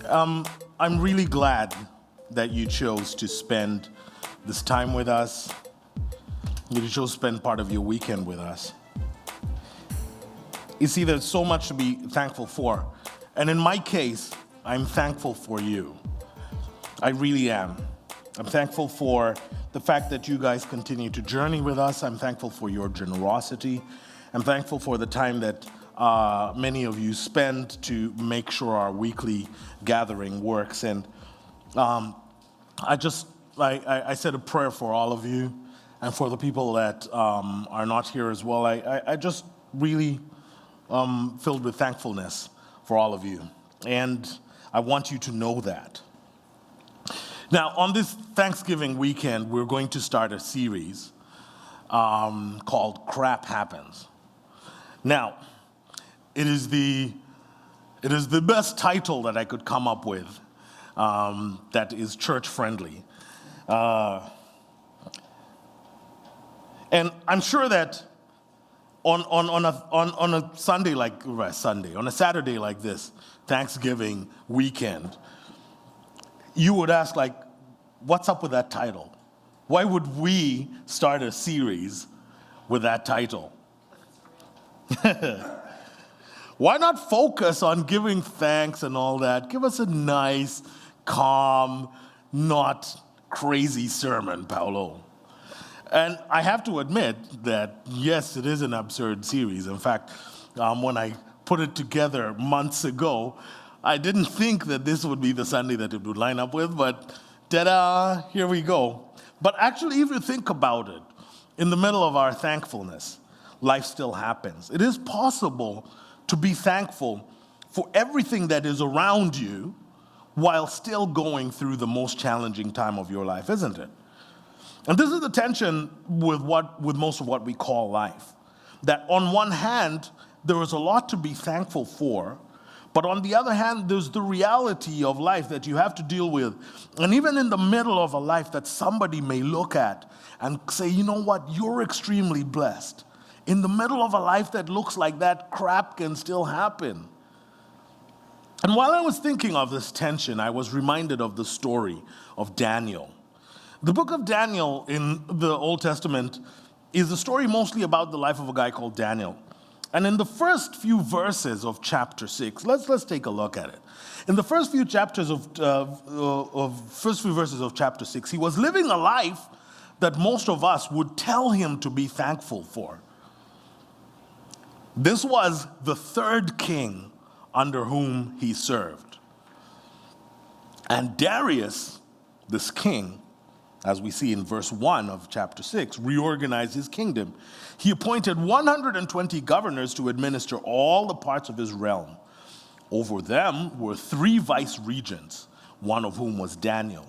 I'm really glad that you chose to spend this time with us. You chose to spend part of your weekend with us. You see, there's so much to be thankful for. And in my case, I'm thankful for you. I really am. I'm thankful for the fact that you guys continue to journey with us. I'm thankful for your generosity. I'm thankful for the time that many of you spend to make sure our weekly gathering works. And I said a prayer for all of you and for the people that are not here as well. I just really filled with thankfulness for all of you. And I want you to know that. Now, on this Thanksgiving weekend, we're going to start a series called Crap Happens. Now, it is the best title that I could come up with that is church-friendly. And I'm sure that on a Saturday like this, Thanksgiving weekend, you would ask, what's up with that title? Why would we start a series with that title? Why not focus on giving thanks and all that? Give us a nice, calm, not crazy sermon, Paulo. And I have to admit that, yes, it is an absurd series. In fact, when I put it together months ago, I didn't think that this would be the Sunday that it would line up with, but ta-da, here we go. But actually, if you think about it, in the middle of our thankfulness, life still happens. It is possible to be thankful for everything that is around you while still going through the most challenging time of your life, isn't it? And this is the tension with most of what we call life. That on one hand, there is a lot to be thankful for, but on the other hand, there's the reality of life that you have to deal with. And even in the middle of a life that somebody may look at and say, you know what, you're extremely blessed. In the middle of a life that looks like that, crap can still happen. And while I was thinking of this tension, I was reminded of the story of Daniel. The book of Daniel in the Old Testament is a story mostly about the life of a guy called Daniel. And in the first few verses of chapter 6, let's take a look at it. In the first few verses of chapter 6, he was living a life that most of us would tell him to be thankful for. This was the third king under whom he served. And Darius, this king, as we see in verse 1 of chapter 6, reorganized his kingdom. He appointed 120 governors to administer all the parts of his realm. Over them were 3 vice-regents, one of whom was Daniel.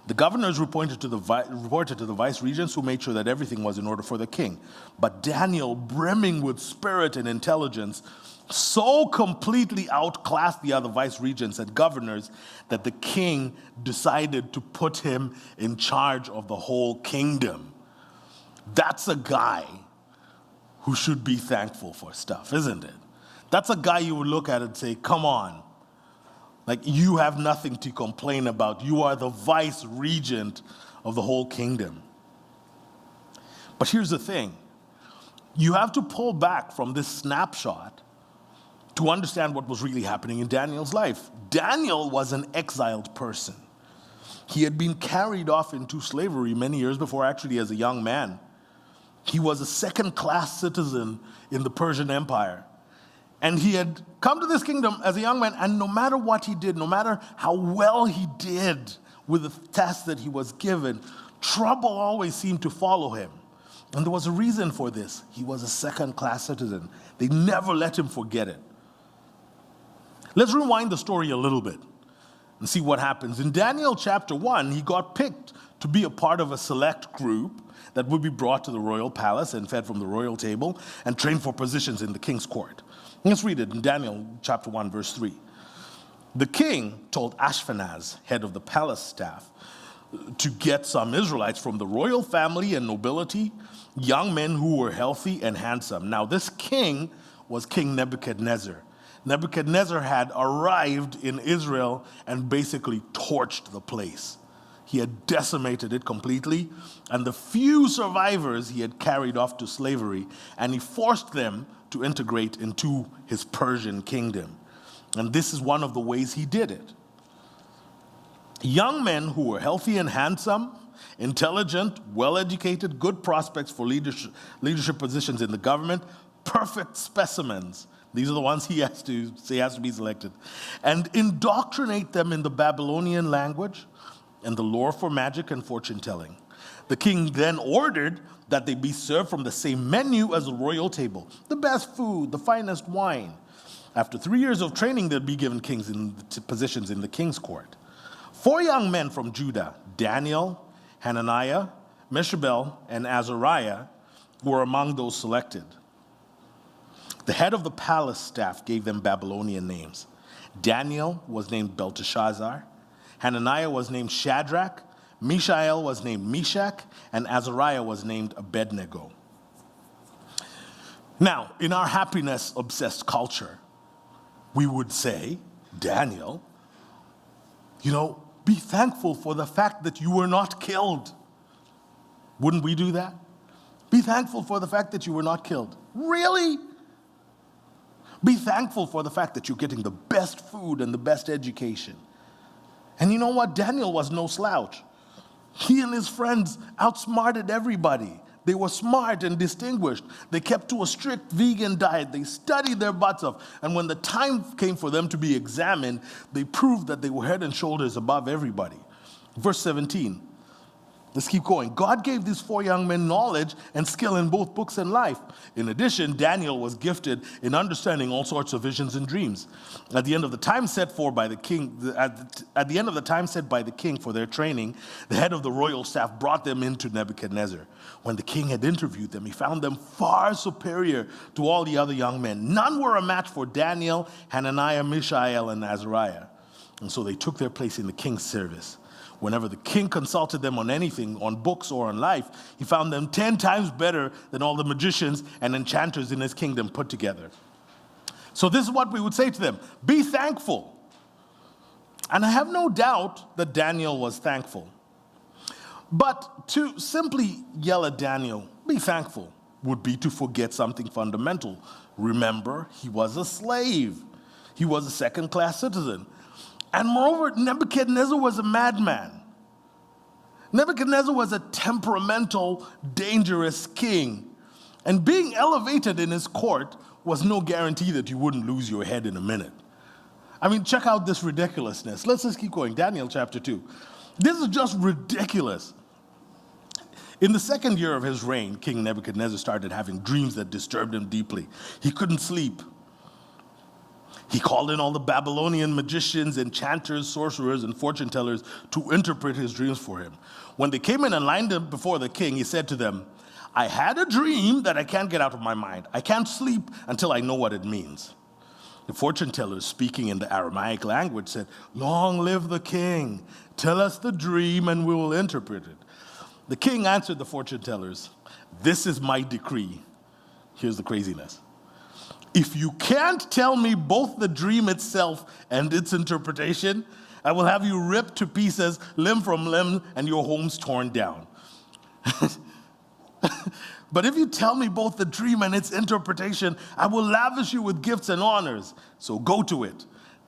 The governors reported to the vice-regents, who made sure that everything was in order for the king. But Daniel, brimming with spirit and intelligence, so completely outclassed the other vice-regents and governors that the king decided to put him in charge of the whole kingdom. That's a guy who should be thankful for stuff, isn't it? That's a guy you would look at and say, come on. You have nothing to complain about. You are the vice-regent of the whole kingdom. But here's the thing. You have to pull back from this snapshot to understand what was really happening in Daniel's life. Daniel was an exiled person. He had been carried off into slavery many years before, actually, as a young man. He was a second-class citizen in the Persian Empire. And he had come to this kingdom as a young man, and no matter what he did, no matter how well he did with the task that he was given, trouble always seemed to follow him. And there was a reason for this. He was a second-class citizen. They never let him forget it. Let's rewind the story a little bit and see what happens. In Daniel chapter 1, he got picked to be a part of a select group that would be brought to the royal palace and fed from the royal table and trained for positions in the king's court. Let's read it in Daniel chapter 1, verse 3. The king told Ashpenaz, head of the palace staff, to get some Israelites from the royal family and nobility, young men who were healthy and handsome. Now this king was King Nebuchadnezzar. Nebuchadnezzar had arrived in Israel and basically torched the place. He had decimated it completely, and the few survivors he had carried off to slavery, and he forced them to integrate into his Persian kingdom. And this is one of the ways he did it. Young men who were healthy and handsome, intelligent, well-educated, good prospects for leadership positions in the government, perfect specimens. These are the ones he has to be selected. And indoctrinate them in the Babylonian language and the lore for magic and fortune-telling. The king then ordered that they be served from the same menu as the royal table, the best food, the finest wine. After 3 years of training, they'd be given positions in the king's court. 4 young men from Judah, Daniel, Hananiah, Mishael, and Azariah, were among those selected. The head of the palace staff gave them Babylonian names. Daniel was named Belteshazzar, Hananiah was named Shadrach, Mishael was named Meshach, and Azariah was named Abednego. Now, in our happiness-obsessed culture, we would say, Daniel, be thankful for the fact that you were not killed. Wouldn't we do that? Be thankful for the fact that you were not killed. Really? Be thankful for the fact that you're getting the best food and the best education. And you know what? Daniel was no slouch. He and his friends outsmarted everybody. They were smart and distinguished. They kept to a strict vegan diet. They studied their butts off. And when the time came for them to be examined, they proved that they were head and shoulders above everybody. Verse 17. Let's keep going. God gave these 4 young men knowledge and skill in both books and life. In addition, Daniel was gifted in understanding all sorts of visions and dreams. At the end of the time set by the king for their training, the head of the royal staff brought them into Nebuchadnezzar. When the king had interviewed them, he found them far superior to all the other young men. None were a match for Daniel, Hananiah, Mishael, and Azariah. And so they took their place in the king's service. Whenever the king consulted them on anything, on books or on life, he found them 10 times better than all the magicians and enchanters in his kingdom put together. So this is what we would say to them: be thankful. And I have no doubt that Daniel was thankful. But to simply yell at Daniel, be thankful, would be to forget something fundamental. Remember, he was a slave. He was a second-class citizen. And moreover, Nebuchadnezzar was a madman. Nebuchadnezzar was a temperamental, dangerous king. And being elevated in his court was no guarantee that you wouldn't lose your head in a minute. I mean, check out this ridiculousness. Let's just keep going. Daniel chapter 2. This is just ridiculous. In the 2nd year of his reign, King Nebuchadnezzar started having dreams that disturbed him deeply. He couldn't sleep. He called in all the Babylonian magicians, enchanters, sorcerers, and fortune-tellers to interpret his dreams for him. When they came in and lined up before the king, he said to them, I had a dream that I can't get out of my mind. I can't sleep until I know what it means. The fortune-tellers, speaking in the Aramaic language, said, Long live the king. Tell us the dream and we will interpret it. The king answered the fortune-tellers, This is my decree. Here's the craziness. If you can't tell me both the dream itself and its interpretation, I will have you ripped to pieces, limb from limb, and your homes torn down. But if you tell me both the dream and its interpretation, I will lavish you with gifts and honors. So go to it.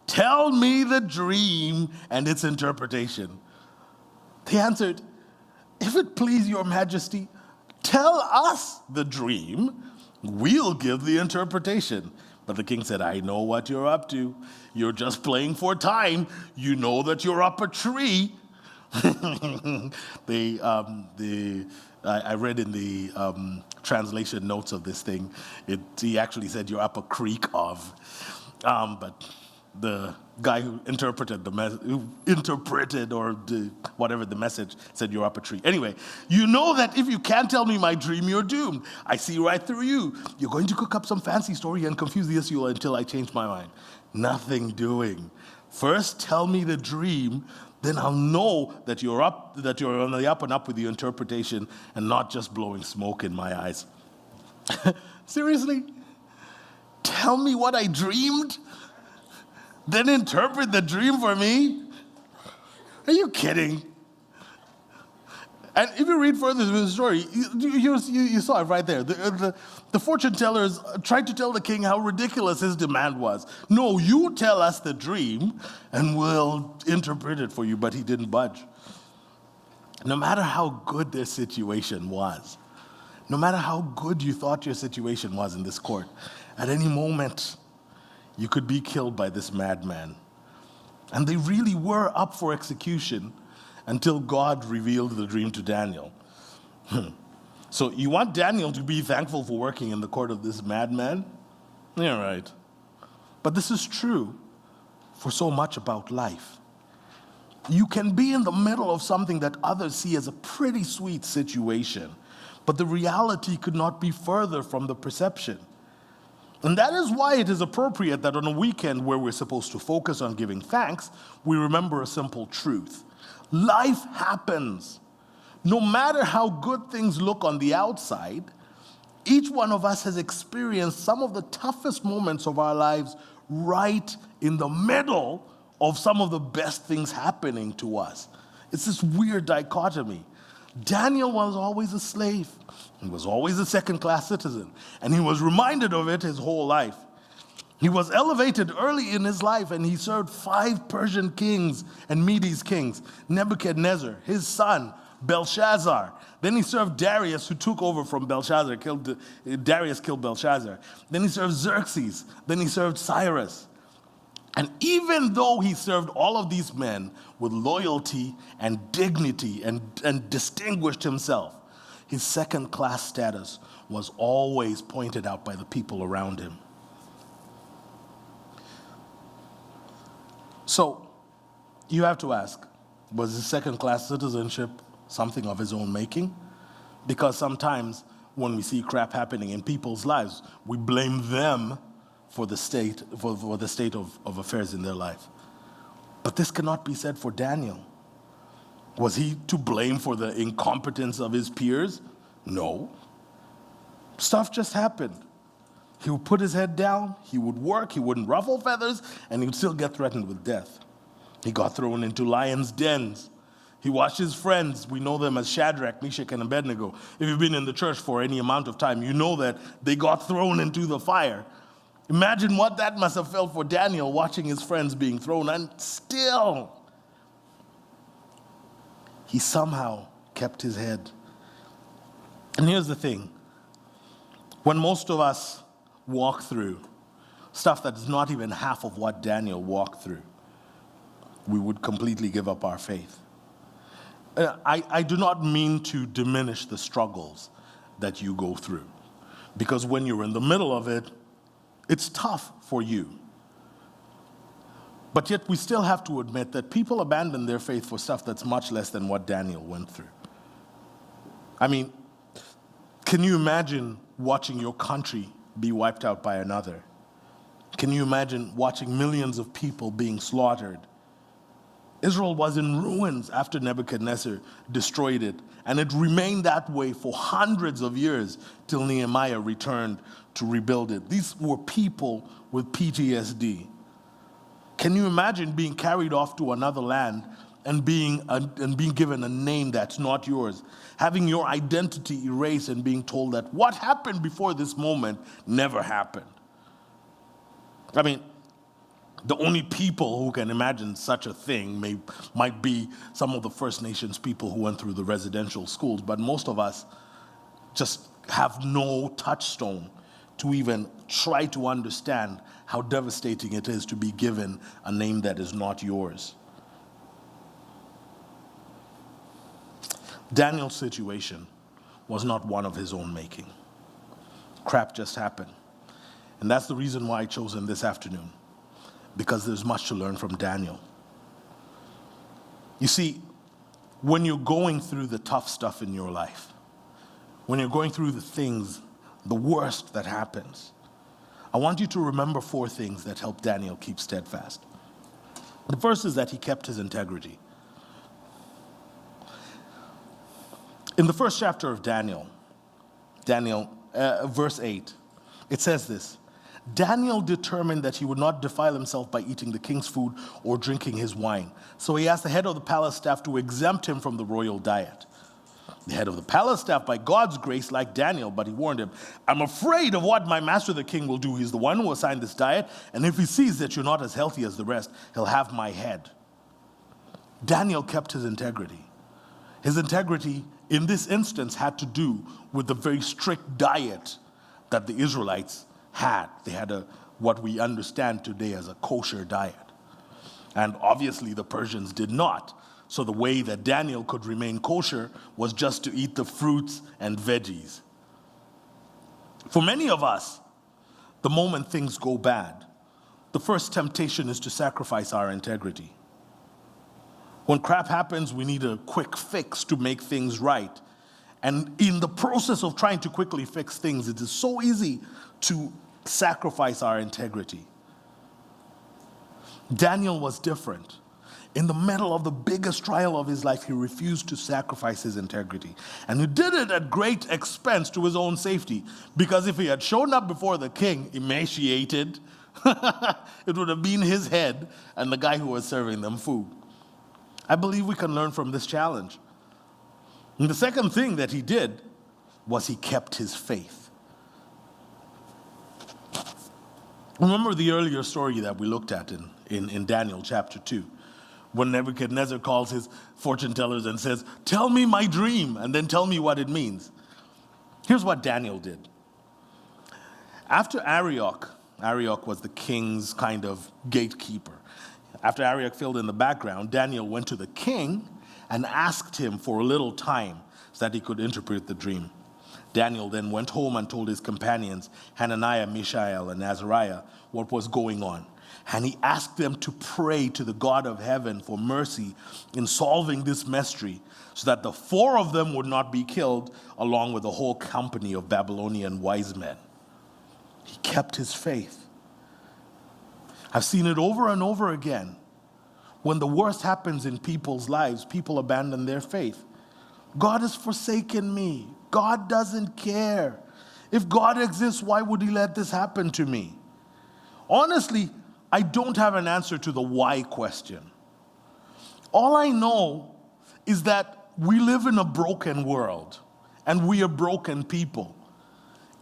Tell me the dream and its interpretation. They answered, If it please your majesty, tell us the dream. We'll give the interpretation. But the king said, I know what you're up to. You're just playing for time. You know that you're up a tree. I read in the translation notes of this thing, he actually said you're up a creek of. But the guy who interpreted whatever the message said you're up a tree. Anyway, you know that if you can't tell me my dream, you're doomed. I see right through you. You're going to cook up some fancy story and confuse the issue until I change my mind. Nothing doing. First tell me the dream, then I'll know that you're on the up and up with the interpretation and not just blowing smoke in my eyes. Seriously? tell me what I dreamed, then interpret the dream for me? Are you kidding? And if you read further through the story, you saw it right there. The fortune tellers tried to tell the king how ridiculous his demand was. No, you tell us the dream and we'll interpret it for you, but he didn't budge. No matter how good their situation was, no matter how good you thought your situation was in this court, at any moment, you could be killed by this madman. And they really were up for execution until God revealed the dream to Daniel. So you want Daniel to be thankful for working in the court of this madman? Yeah, right. But this is true for so much about life. You can be in the middle of something that others see as a pretty sweet situation, but the reality could not be further from the perception. And that is why it is appropriate that on a weekend where we're supposed to focus on giving thanks, we remember a simple truth. Life happens. No matter how good things look on the outside, each one of us has experienced some of the toughest moments of our lives right in the middle of some of the best things happening to us. It's this weird dichotomy. Daniel was always a slave. He was always a second-class citizen, and he was reminded of it his whole life. He was elevated early in his life, and he served 5 Persian kings and Medes kings. Nebuchadnezzar, his son, Belshazzar. Then he served Darius, who took over from Belshazzar. Darius killed Belshazzar. Then he served Xerxes. Then he served Cyrus. And even though he served all of these men with loyalty and dignity and distinguished himself, his second-class status was always pointed out by the people around him. So, you have to ask, was his second-class citizenship something of his own making? Because sometimes when we see crap happening in people's lives, we blame them for the state of affairs in their life. But this cannot be said for Daniel. Was he to blame for the incompetence of his peers? No. Stuff just happened. He would put his head down, he would work, he wouldn't ruffle feathers, and he would still get threatened with death. He got thrown into lions' dens. He watched his friends, we know them as Shadrach, Meshach, and Abednego. If you've been in the church for any amount of time, you know that they got thrown into the fire. Imagine what that must have felt for Daniel, watching his friends being thrown, and still, he somehow kept his head. And here's the thing. When most of us walk through stuff that is not even half of what Daniel walked through, we would completely give up our faith. I do not mean to diminish the struggles that you go through, because when you're in the middle of it, it's tough for you. But yet we still have to admit that people abandon their faith for stuff that's much less than what Daniel went through. I mean, can you imagine watching your country be wiped out by another? Can you imagine watching millions of people being slaughtered? Israel was in ruins after Nebuchadnezzar destroyed it, and it remained that way for hundreds of years till Nehemiah returned to rebuild it. These were people with PTSD. Can you imagine being carried off to another land and being given a name that's not yours, having your identity erased and being told that what happened before this moment never happened? I mean, the only people who can imagine such a thing might be some of the First Nations people who went through the residential schools, but most of us just have no touchstone to even try to understand how devastating it is to be given a name that is not yours. Daniel's situation was not one of his own making. Crap just happened. And that's the reason why I chose him this afternoon, because there's much to learn from Daniel. You see, when you're going through the tough stuff in your life, when you're going through the things, the worst that happens, I want you to remember 4 things that helped Daniel keep steadfast. The first is that he kept his integrity. In the first chapter of Daniel, verse 8, it says this: Daniel determined that he would not defile himself by eating the king's food or drinking his wine. So he asked the head of the palace staff to exempt him from the royal diet. The head of the palace staff, by God's grace, liked Daniel, but he warned him, I'm afraid of what my master the king will do. He's the one who assigned this diet, and if he sees that you're not as healthy as the rest, he'll have my head. Daniel kept his integrity. His integrity in this instance had to do with the very strict diet that the Israelites had. They had what we understand today as a kosher diet. And obviously the Persians did not. So the way that Daniel could remain kosher was just to eat the fruits and veggies. For many of us, the moment things go bad, the first temptation is to sacrifice our integrity. When crap happens, we need a quick fix to make things right. And in the process of trying to quickly fix things, it is so easy to sacrifice our integrity. Daniel was different. In the middle of the biggest trial of his life, he refused to sacrifice his integrity. And he did it at great expense to his own safety. Because if he had shown up before the king emaciated, it would have been his head and the guy who was serving them food. I believe we can learn from this challenge. And the second thing that he did was he kept his faith. Remember the earlier story that we looked at in Daniel chapter 2, when Nebuchadnezzar calls his fortune tellers and says, tell me my dream, and then tell me what it means. Here's what Daniel did. After Arioch was the king's kind of gatekeeper. After Arioch filled in the background, Daniel went to the king and asked him for a little time so that he could interpret the dream. Daniel then went home and told his companions, Hananiah, Mishael, and Azariah, what was going on. And he asked them to pray to the God of heaven for mercy in solving this mystery so that the four of them would not be killed along with the whole company of Babylonian wise men. He kept his faith. I've seen it over and over again. When the worst happens in people's lives, people abandon their faith. God has forsaken me. God doesn't care. If God exists, why would he let this happen to me? Honestly, I don't have an answer to the why question. All I know is that we live in a broken world, and we are broken people.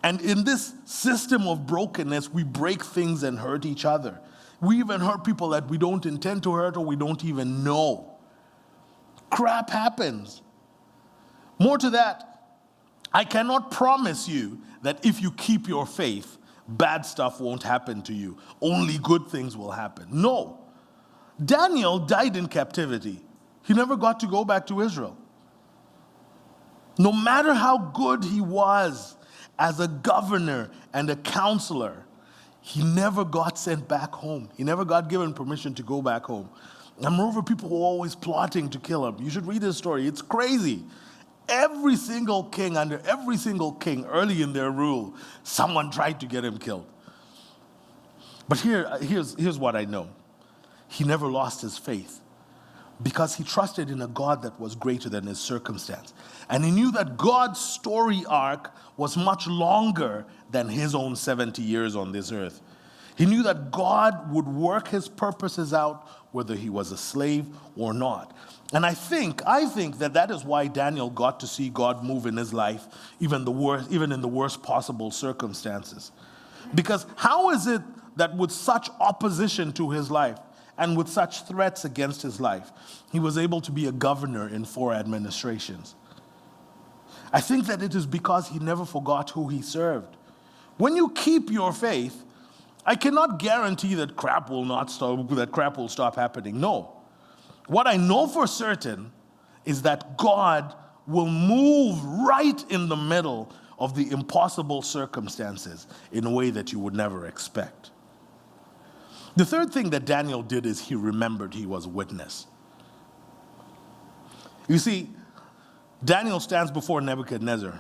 And in this system of brokenness, we break things and hurt each other. We even hurt people that we don't intend to hurt or we don't even know. Crap happens. More to that, I cannot promise you that if you keep your faith, bad stuff won't happen to you. Only good things will happen. No. Daniel died in captivity. He never got to go back to Israel. No matter how good he was as a governor and a counselor, he never got sent back home. He never got given permission to go back home. And moreover, people were always plotting to kill him. You should read his story. It's crazy. Every single king, under every single king, early in their rule, someone tried to get him killed. But here's what I know. He never lost his faith because he trusted in a God that was greater than his circumstance. And he knew that God's story arc was much longer than his own 70 years on this earth. He knew that God would work his purposes out whether he was a slave or not. And I think that is why Daniel got to see God move in his life, even in the worst possible circumstances. Because how is it that with such opposition to his life and with such threats against his life, he was able to be a governor in 4 administrations? I think that it is because he never forgot who he served. When you keep your faith, I cannot guarantee that crap will stop happening. No. What I know for certain is that God will move right in the middle of the impossible circumstances in a way that you would never expect. The third thing that Daniel did is he remembered he was a witness. You see, Daniel stands before Nebuchadnezzar.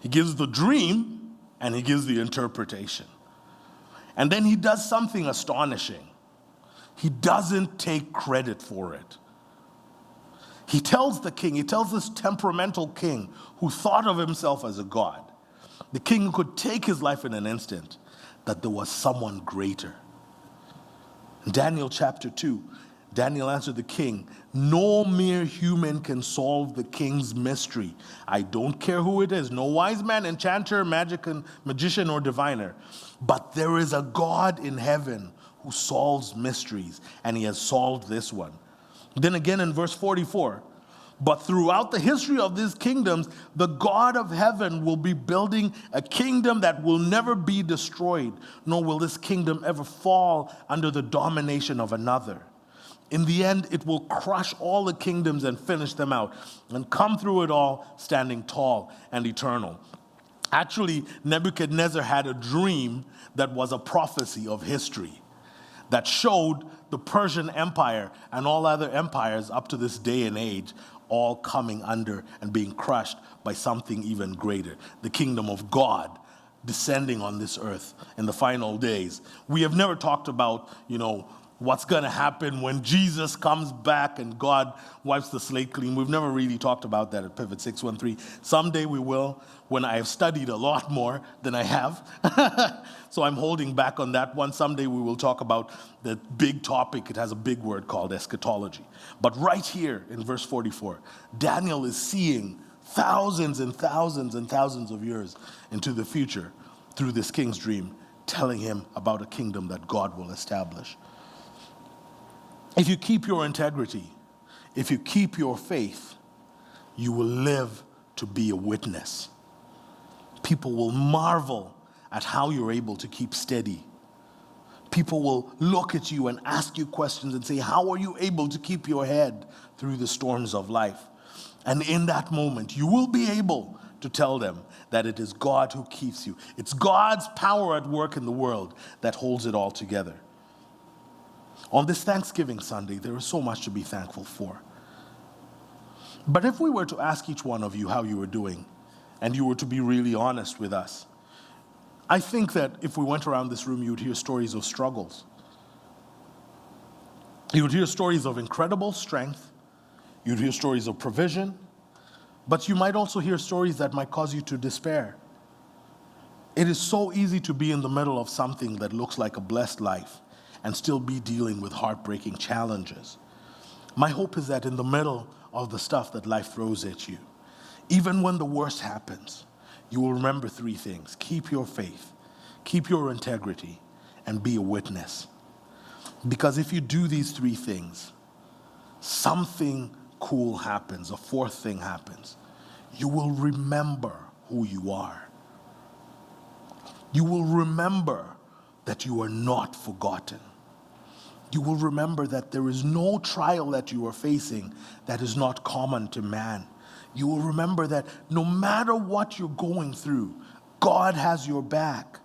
He gives the dream and he gives the interpretation. And then he does something astonishing. He doesn't take credit for it. He tells this temperamental king who thought of himself as a god, the king who could take his life in an instant, that there was someone greater. In Daniel chapter 2, Daniel answered the king, "No mere human can solve the king's mystery. I don't care who it is, no wise man, enchanter, magician, or diviner. But there is a God in heaven who solves mysteries, and he has solved this one." Then again in verse 44, "But throughout the history of these kingdoms, the God of heaven will be building a kingdom that will never be destroyed, nor will this kingdom ever fall under the domination of another. In the end, it will crush all the kingdoms and finish them out, and come through it all standing tall and eternal." Actually, Nebuchadnezzar had a dream that was a prophecy of history that showed the Persian Empire and all other empires up to this day and age all coming under and being crushed by something even greater, the kingdom of God descending on this earth in the final days. We have never talked about, what's going to happen when Jesus comes back and God wipes the slate clean. We've never really talked about that at Pivot 613. Someday we will, when I have studied a lot more than I have. So I'm holding back on that one. Someday we will talk about the big topic. It has a big word called eschatology. But right here in verse 44, Daniel is seeing thousands and thousands and thousands of years into the future through this king's dream, telling him about a kingdom that God will establish. If you keep your integrity, if you keep your faith, you will live to be a witness. People will marvel at how you're able to keep steady. People will look at you and ask you questions and say, "How are you able to keep your head through the storms of life?" And in that moment, you will be able to tell them that it is God who keeps you. It's God's power at work in the world that holds it all together. On this Thanksgiving Sunday, there is so much to be thankful for. But if we were to ask each one of you how you were doing, and you were to be really honest with us, I think that if we went around this room, you would hear stories of struggles. You would hear stories of incredible strength. You'd hear stories of provision. But you might also hear stories that might cause you to despair. It is so easy to be in the middle of something that looks like a blessed life and still be dealing with heartbreaking challenges. My hope is that in the middle of the stuff that life throws at you, even when the worst happens, you will remember three things. Keep your faith, keep your integrity, and be a witness. Because if you do these three things, something cool happens. A fourth thing happens. You will remember who you are. You will remember that you are not forgotten. You will remember that there is no trial that you are facing that is not common to man. You will remember that no matter what you're going through, God has your back.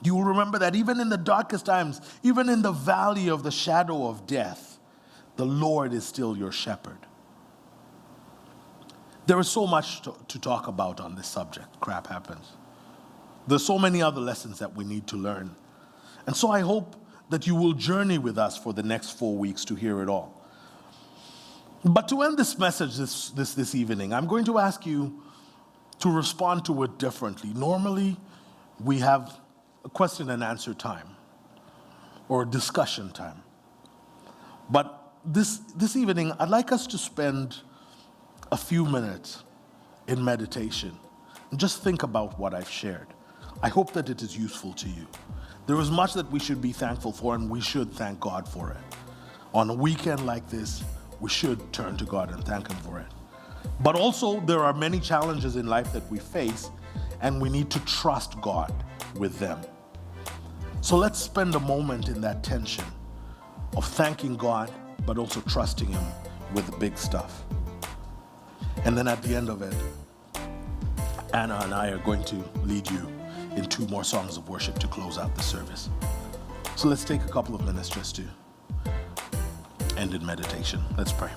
You will remember that even in the darkest times, even in the valley of the shadow of death, the Lord is still your shepherd. There is so much to talk about on this subject. Crap happens. There's so many other lessons that we need to learn. And so I hope that you will journey with us for the next 4 weeks to hear it all. But to end this message this evening, I'm going to ask you to respond to it differently. Normally, we have a question and answer time or a discussion time. But this evening, I'd like us to spend a few minutes in meditation and just think about what I've shared. I hope that it is useful to you. There is much that we should be thankful for, and we should thank God for it. On a weekend like this, we should turn to God and thank Him for it. But also, there are many challenges in life that we face, and we need to trust God with them. So let's spend a moment in that tension of thanking God, but also trusting Him with the big stuff. And then at the end of it, Anna and I are going to lead you in 2 more songs of worship to close out the service. So let's take a couple of minutes just to end in meditation. Let's pray.